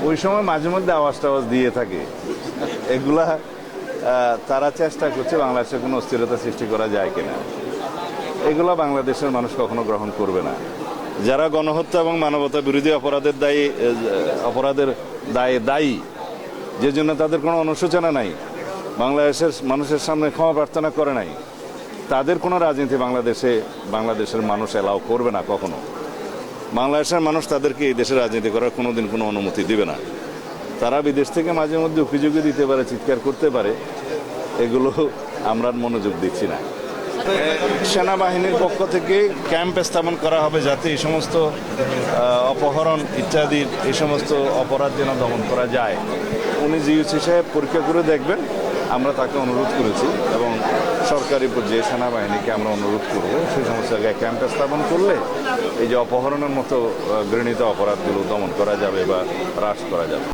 ওই সময় মাঝে মধ্যে আওয়াজ টাওয়াজ দিয়ে থাকে। এগুলা তারা চেষ্টা করছে বাংলাদেশে কোনো অস্থিরতা সৃষ্টি করা যায় কিনা। এগুলা বাংলাদেশের মানুষ কখনো গ্রহণ করবে না। যারা গণহত্যা এবং মানবতা বিরোধী অপরাধের দায়ে দায়ী, যে জন্য তাদের কোনো অনুশোচনা নাই, বাংলাদেশের মানুষের সামনে ক্ষমা প্রার্থনা করে নাই, তাদের কোনো রাজনীতি বাংলাদেশের মানুষ এলাও করবে না কখনো। বাংলাদেশের মানুষ তাদেরকে এই দেশে রাজনীতি করার কোনোদিন কোনো অনুমতি দিবে না। তারা বিদেশ থেকে মাঝে মধ্যে অভিযোগও দিতে পারে, চিৎকার করতে পারে, এগুলো আমরা মনোযোগ দিচ্ছি না। সেনাবাহিনীর পক্ষ থেকে ক্যাম্প স্থাপন করা হবে যাতে এই সমস্ত অপহরণ ইত্যাদি এই সমস্ত অপরাধ যেন দমন করা যায়। উনি জিওসি সাহেব পরীক্ষা করে দেখবেন, আমরা তাকে অনুরোধ করেছি এবং সরকারি পর্যায়ে সেনাবাহিনীকে আমরা অনুরোধ করব সেই সমস্ত জায়গায় ক্যাম্প স্থাপন করলে এই যে অপহরণের মতো ঘৃণিত অপরাধগুলো দমন করা যাবে বা হ্রাস করা যাবে।